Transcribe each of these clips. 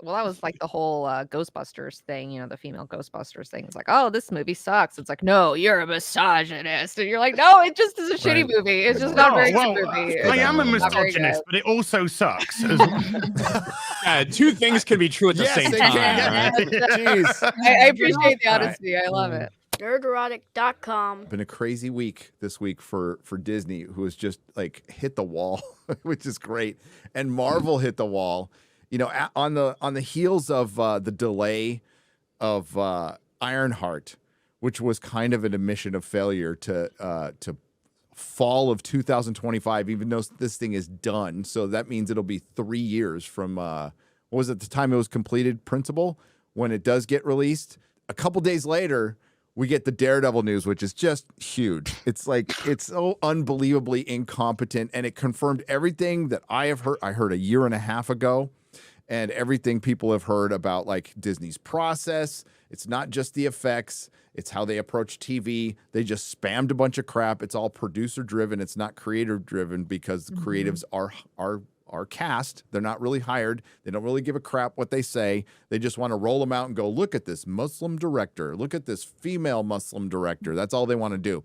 like the whole Ghostbusters thing, the female Ghostbusters thing. It's like, oh, this movie sucks. It's like, no, you're a misogynist, and you're like, no, it just is a shitty movie. It's just not a very good movie. I am a not very misogynist, good. but it also sucks. Yeah, two things can be true at the same time. Yeah. Right? Jeez. I appreciate the honesty. I love it. Nerdrotic.com. Been a crazy week this week for Disney, who has just like hit the wall, which is great, and Marvel hit the wall. On the heels of the delay of Ironheart, which was kind of an admission of failure to fall of 2025, even though this thing is done. So that means it'll be 3 years from what was it, the time it was completed, Principle, when it does get released. A couple days later, we get the Daredevil news, which is just huge. It's like, it's so unbelievably incompetent, and it confirmed everything that I have heard. I heard a year and a half ago, and everything people have heard about like Disney's process. It's not just the effects. It's how they approach TV. They just spammed a bunch of crap. It's all producer driven. It's not creator driven, because the creatives are cast. They're not really hired. They don't really give a crap what they say. They just want to roll them out and go, look at this Muslim director. Look at this female Muslim director. That's all they want to do.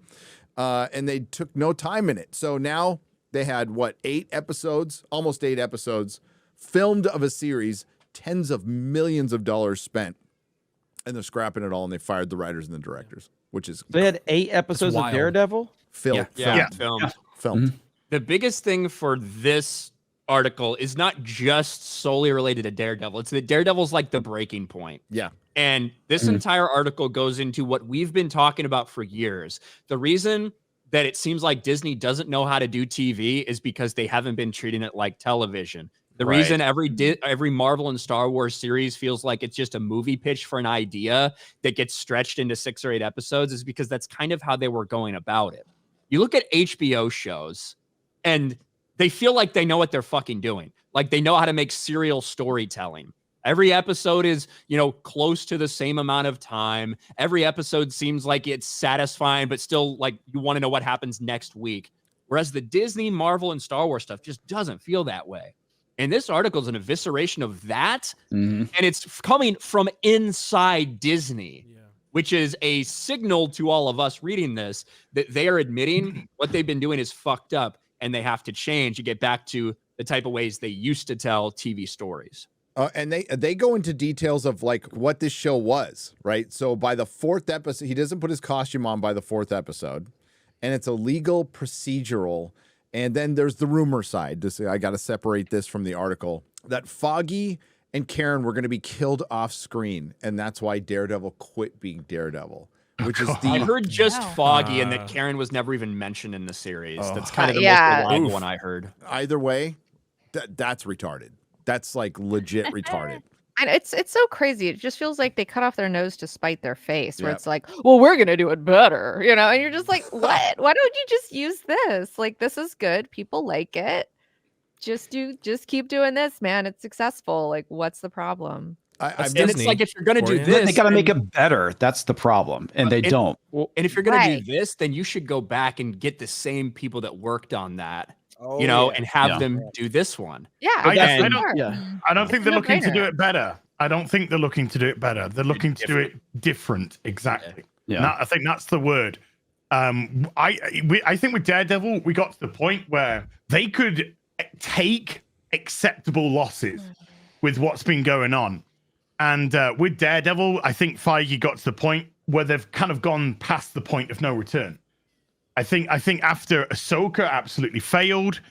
And they took no time in it. So now they had, almost 8 episodes filmed of a series, tens of millions of dollars spent, and they're scrapping it all, and they fired the writers and the directors, which is... They had 8 episodes of Daredevil? Filmed. Filmed. The biggest thing for this article is not just solely related to Daredevil. It's that Daredevil's like the breaking point. Yeah. And this entire article goes into what we've been talking about for years. The reason that it seems like Disney doesn't know how to do TV is because they haven't been treating it like television. The reason every Marvel and Star Wars series feels like it's just a movie pitch for an idea that gets stretched into 6 or 8 episodes is because that's kind of how they were going about it. You look at HBO shows, and they feel like they know what they're fucking doing. Like they know how to make serial storytelling. Every episode is, close to the same amount of time. Every episode seems like it's satisfying, but still like you want to know what happens next week. Whereas the Disney, Marvel, and Star Wars stuff just doesn't feel that way. And this article is an evisceration of that. And it's coming from inside Disney, which is a signal to all of us reading this that they are admitting what they've been doing is fucked up, and they have to change to get back to the type of ways they used to tell TV stories. And they go into details of like what this show was, right? So by the 4th episode, he doesn't put his costume on by the 4th episode, and it's a legal procedural. And then there's the rumor side. I got to separate this from the article, that Foggy and Karen were going to be killed off screen, and that's why Daredevil quit being Daredevil. Which is I heard just Foggy, and that Karen was never even mentioned in the series. That's kind of the most reliable one I heard. Either way, that's retarded. That's like legit retarded. And it's so crazy. It just feels like they cut off their nose to spite their face, where it's like, well, we're going to do it better, and you're just like, what? Why don't you just use this? Like, this is good. People like it. Just keep doing this, man. It's successful. Like, what's the problem? And it's like, if you're going to do this, they got to make it better. That's the problem. And they don't. And if you're going to do this, then you should go back and get the same people that worked on that, and have them do this one. Yeah. I don't think they're looking to do it better. I don't think they're looking to do it better. They're looking to do it different. Exactly. Yeah. I think that's the word. I think with Daredevil, we got to the point where they could take acceptable losses with what's been going on. And with Daredevil, I think Feige got to the point where they've kind of gone past the point of no return. I think after Ahsoka absolutely failed,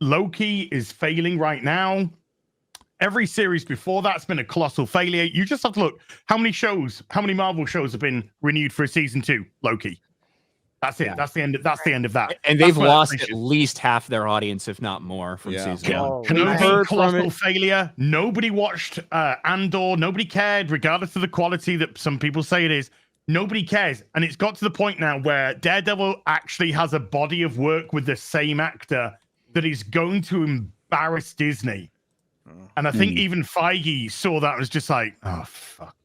Loki is failing right now. Every series before that's been a colossal failure. You just have to look how many Marvel shows have been renewed for a season 2. Loki. That's it. That's the end. That's the end of that. And they've lost at least half their audience, if not more, from season 1. Colossal failure. Nobody watched Andor. Nobody cared, regardless of the quality that some people say it is. Nobody cares. And it's got to the point now where Daredevil actually has a body of work with the same actor that is going to embarrass Disney. And I think even Feige saw that and was just like, oh, fuck,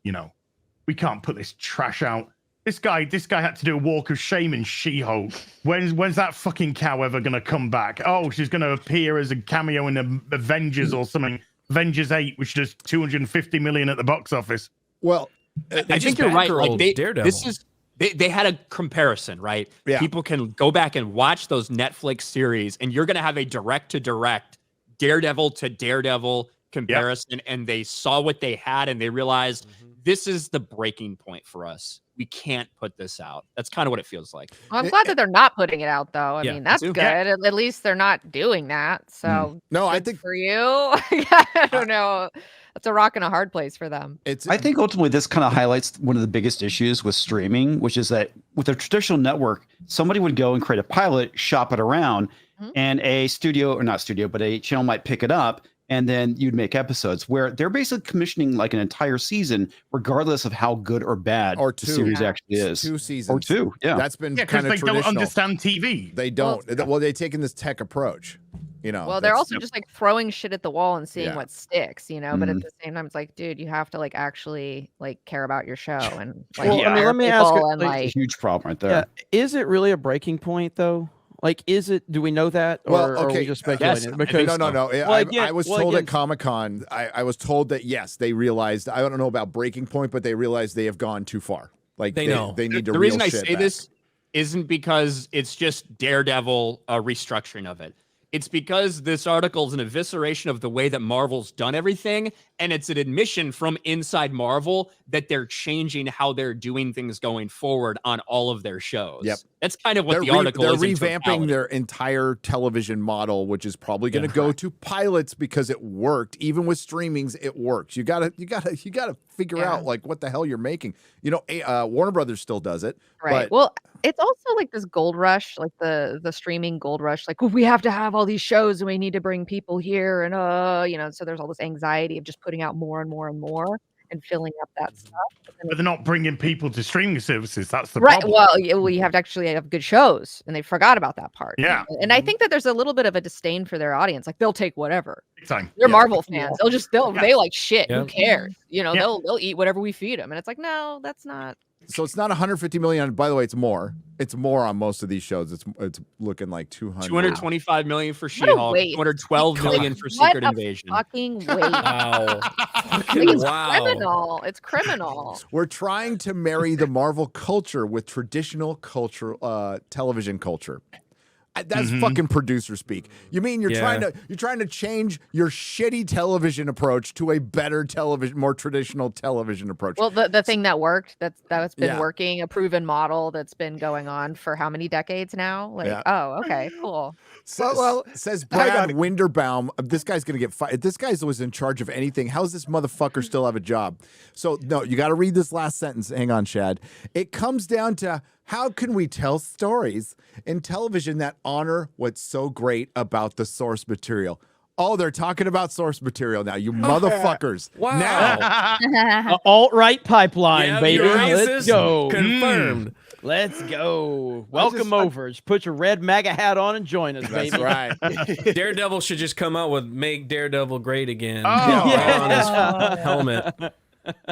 we can't put this trash out. This guy had to do a walk of shame in She-Hulk. When's that fucking cow ever going to come back? Oh, she's going to appear as a cameo in the Avengers or something. Avengers 8, which does 250 million at the box office. Well, I think you're right. Like they had a comparison, right? Yeah. People can go back and watch those Netflix series, and you're going to have a direct Daredevil to Daredevil comparison. And they saw what they had, and they realized this is the breaking point for us. We can't put this out. That's kind of what it feels like. Well, I'm glad that they're not putting it out, though. I mean, that's good. Yeah. At least they're not doing that. So no, I think for you, I don't know. That's a rock and a hard place for them. I think ultimately this kind of highlights one of the biggest issues with streaming, which is that with a traditional network, somebody would go and create a pilot, shop it around, and a studio, or not studio, but a channel might pick it up, and then you'd make episodes where they're basically commissioning like an entire season, regardless of how good or bad the series actually is. 2 seasons. Or 2, yeah. That's been because kind of they traditional. don't understand TV. They don't. Well, they've taken this tech approach. You know, well, they're also just like throwing shit at the wall and seeing Yeah. what sticks, you know. But at the same time, it's like, dude, you have to like actually like care about your show and like. Well, I mean, let me ask you, and, like, a huge problem right there. Yeah. Is it really a breaking point though? Like, is it? Do we know that, or are we just speculating? Yes, because no. I was told at Comic-Con, I was told that yes, they realized. I don't know about breaking point, but they realized they have gone too far. Like they know they need to. The reason I say back. this isn't because it's just Daredevil restructuring of it. It's because this article is an evisceration of the way that Marvel's done everything, and it's an admission from inside Marvel that they're changing how they're doing things going forward on all of their shows. Yep. That's kind of what the article is. They're revamping their entire television model, which is probably going to go to pilots because it worked. Even with streamings, it works. You gotta figure out like what the hell you're making. You know, Warner Brothers still does it. Right. But, well, it's also like this gold rush, like the streaming gold rush. Like, well, we have to have all these shows and we need to bring people here. And, you know, so there's all this anxiety of just putting out more and more and more and filling up that stuff. But they're not bringing people to streaming services. That's the right. problem. Well, you have to actually have good shows, and they forgot about that part. Yeah. And I think that there's a little bit of a disdain for their audience. Like, they'll take whatever. Big time. They're Marvel fans. They like shit. Yeah. Who cares? You know, they'll eat whatever we feed them. And it's like, no, that's not. So it's not 150 million. By the way, it's more. It's more on most of these shows. It's looking like 225 million for She-Hulk, 212 million for Secret Invasion. Fucking wait. Wow. Criminal. It's criminal. We're trying to marry the Marvel culture with traditional culture, television culture. That's fucking producer speak. You mean you're trying to change your shitty television approach to a better television, more traditional television approach? Well, the thing that worked, that's been working, a proven model that's been going on for how many decades now? Like, oh, okay, cool. Says Brad Winderbaum. This guy's gonna get fired. This guy was in charge of anything. How's this motherfucker still have a job? So no, you got to read this last sentence. Hang on, Shad. It comes down to how can we tell stories in television that honor what's so great about the source material? Oh, they're talking about source material now, you motherfuckers. Wow. Now. Alt-right pipeline, baby. Let's Let's go. Confirmed. Let's go. Welcome over. Just put your red MAGA hat on and join us, baby. That's right. Daredevil should just come out with "Make Daredevil Great Again" Oh. on his helmet.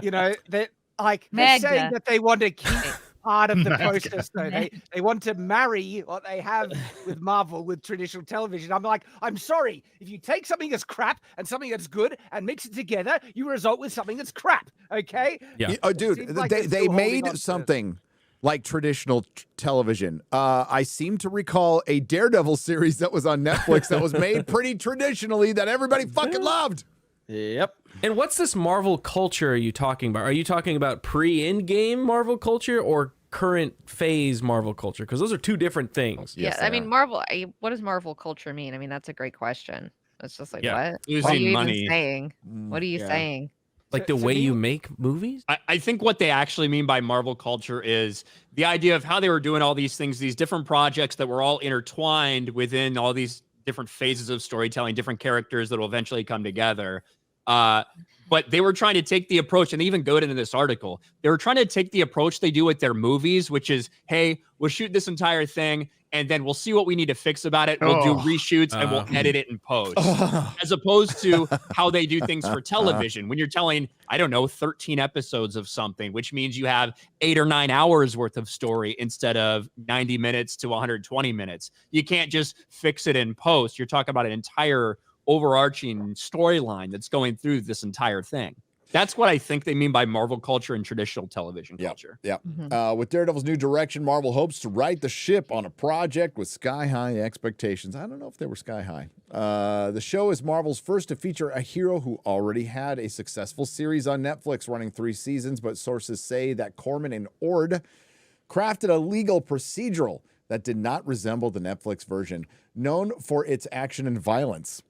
You know, they're saying that they want to keep part of the process, though. They want to marry what they have with Marvel with traditional television. I'm like, I'm sorry. If you take something that's crap and something that's good and mix it together, you result with something that's crap. Okay? Yeah. Oh, dude, Like they made something like traditional television. I seem to recall a Daredevil series that was on Netflix that was made pretty traditionally that everybody fucking loved. Yep. And what's this Marvel culture are you talking about? Are you talking about pre-in-game Marvel culture or current phase Marvel culture? Because those are two different things. Yeah, I mean, Marvel. What does Marvel culture mean? I mean, that's a great question. It's just like, what? Losing What are you money. even saying? What are you saying? Like the way you make movies? I think what they actually mean by Marvel culture is the idea of how they were doing all these things, these different projects that were all intertwined within all these different phases of storytelling, different characters that will eventually come together. But they were trying to take the approach, and they even go into this article. They were trying to take the approach they do with their movies, which is, hey, we'll shoot this entire thing, and then we'll see what we need to fix about it. We'll do reshoots, and we'll edit it in post. As opposed to how they do things for television. When you're telling, I don't know, 13 episodes of something, which means you have 8 or 9 hours worth of story instead of 90 minutes to 120 minutes. You can't just fix it in post. You're talking about an entire overarching storyline that's going through this entire thing. That's what I think they mean by Marvel culture and traditional television culture. Yeah. With Daredevil's new direction, Marvel hopes to right the ship on a project with sky-high expectations. I don't know if they were sky-high. The show is Marvel's first to feature a hero who already had a successful series on Netflix running 3 seasons, but sources say that Corman and Ord crafted a legal procedural that did not resemble the Netflix version, known for its action and violence.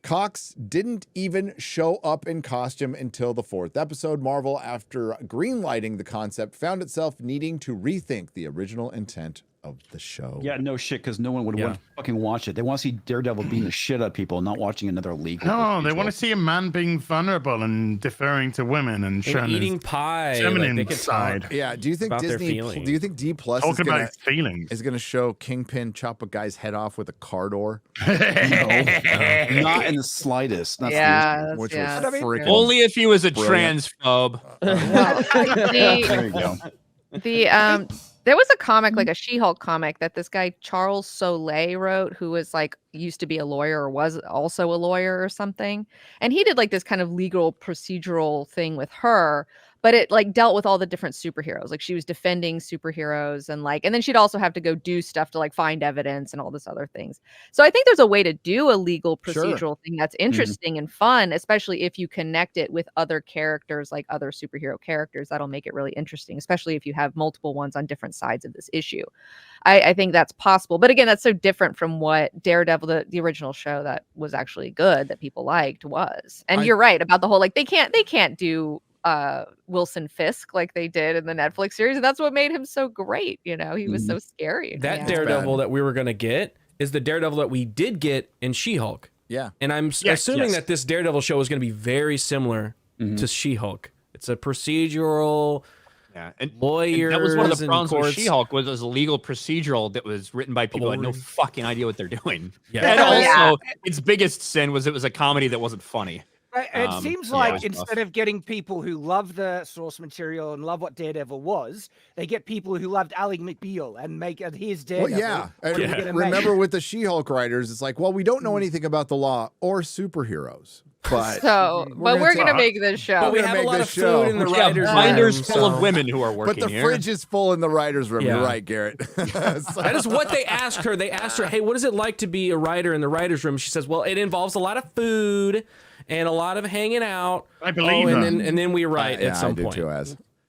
Cox didn't even show up in costume until the 4th episode. Marvel, after greenlighting the concept, found itself needing to rethink the original intent of the show. Yeah, no shit, because no one would want to fucking watch it. They want to see Daredevil beating the shit out of people, not watching another legal. No, they want to see a man being vulnerable and deferring to women and showing eating pie, feminine side. Yeah, do you think Disney? Do you think D Plus is going to show Kingpin chop a guy's head off with a car door? No, not in the slightest. That's which was freaking only if he was a brilliant. transphobe. There you go. There was a comic, like a She-Hulk comic, that this guy Charles Soule wrote, who was like used to be a lawyer or was also a lawyer or something, and he did like this kind of legal procedural thing with her, but it like dealt with all the different superheroes. Like she was defending superheroes and then she'd also have to go do stuff to like find evidence and all this other things. So I think there's a way to do a legal procedural thing that's interesting and fun, especially if you connect it with other characters, like other superhero characters. That'll make it really interesting, especially if you have multiple ones on different sides of this issue. I think that's possible. But again, that's so different from what Daredevil, the original show that was actually good, that people liked, was. And you're right about the whole, like, they can't do Wilson Fisk like they did in the Netflix series, and that's what made him so great. He was so scary. That Daredevil that we were gonna get is the Daredevil that we did get in She-Hulk. Yeah, and I'm assuming that this Daredevil show is going to be very similar to She-Hulk. It's a procedural. Yeah, and lawyers. And that was one of the problems with She-Hulk, was a legal procedural that was written by people who had no fucking idea what they're doing. Yeah. And also, its biggest sin was it was a comedy that wasn't funny. It seems like instead of getting people who love the source material and love what Daredevil was, they get people who loved Ally McBeal and make it his Daredevil. Well, remember with the She-Hulk writers, it's like, well, we don't know anything about the law or superheroes. But we're gonna make this show. But we have a lot of food in the writers' room. Binders full of women who are working. But the fridge is full in the writers' room. You're right, Garrett. That is what they asked her. They asked her, "Hey, what is it like to be a writer in the writers' room?" She says, "Well, it involves a lot of food and a lot of hanging out." I believe and then we write at some point.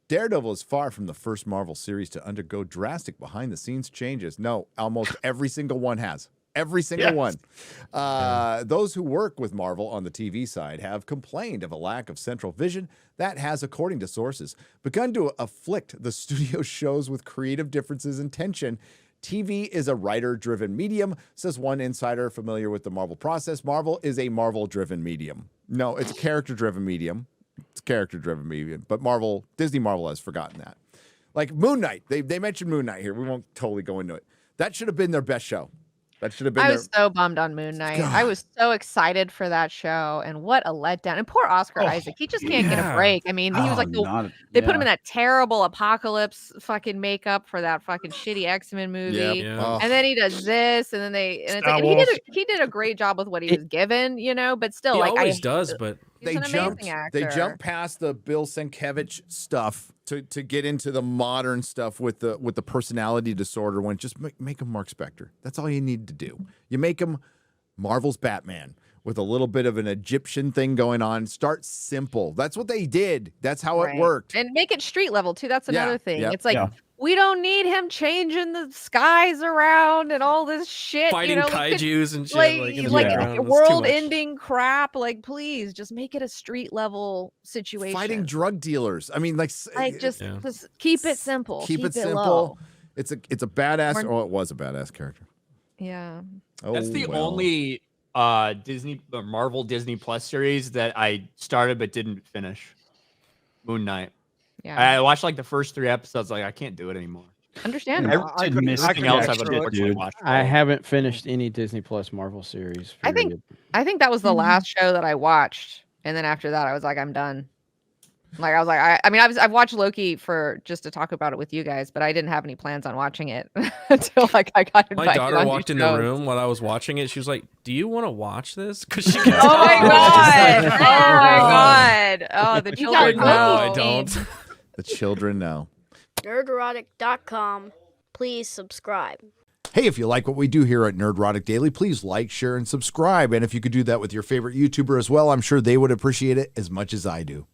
Daredevil is far from the first Marvel series to undergo drastic behind-the-scenes changes. No, almost every single one has. Every single one. Those who work with Marvel on the TV side have complained of a lack of central vision that has, according to sources, begun to afflict the studio shows with creative differences and tension. TV is a writer-driven medium, says one insider familiar with the Marvel process. Marvel is a Marvel-driven medium. No, it's a character-driven medium. It's a character-driven medium. But Disney Marvel has forgotten that. Like Moon Knight. They mentioned Moon Knight here. We won't totally go into it. That should have been their best show. That should have been. I was so bummed on Moon Knight. God. I was so excited for that show, and what a letdown! And poor Oscar Isaac, he just can't get a break. I mean, he was like they put him in that terrible Apocalypse fucking makeup for that fucking shitty X-Men movie, and then he does this, and then it's like, and he did a great job with what he was given, but still, he like always does, but. They jumped past the Bill Sienkiewicz stuff to get into the modern stuff with the personality disorder one. Just make him Mark Spector. That's all you need to do. You make him Marvel's Batman with a little bit of an Egyptian thing going on. Start simple. That's what they did. That's how it worked. And make it street level too. That's another thing. It's like we don't need him changing the skies around and all this shit. Fighting kaijus and shit. Like world-ending crap. Like, please, just make it a street level situation. Fighting drug dealers. I mean, just keep it simple. Keep it simple. Low. It's a badass. It was a badass character. Yeah. That's the only Marvel Disney Plus series that I started but didn't finish. Moon Knight. Yeah, I watched like the first 3 episodes. Like, I can't do it anymore. Understandable. Everything else I've unfortunately watched. I haven't finished any Disney Plus Marvel series. I think that was the last show that I watched, and then after that, I was like, I'm done. Like I was like, I mean, I've watched Loki for just to talk about it with you guys, but I didn't have any plans on watching it until like I got invited. My daughter on walked in shows. the room while I was watching it. She was like, "Do you want to watch this?" Because she can. Oh my god! Oh my god! Oh, the children No, know. I don't. The children know. Nerdrotic.com. Please subscribe. Hey, if you like what we do here at Nerdrotic Daily, please like, share, and subscribe. And if you could do that with your favorite YouTuber as well, I'm sure they would appreciate it as much as I do.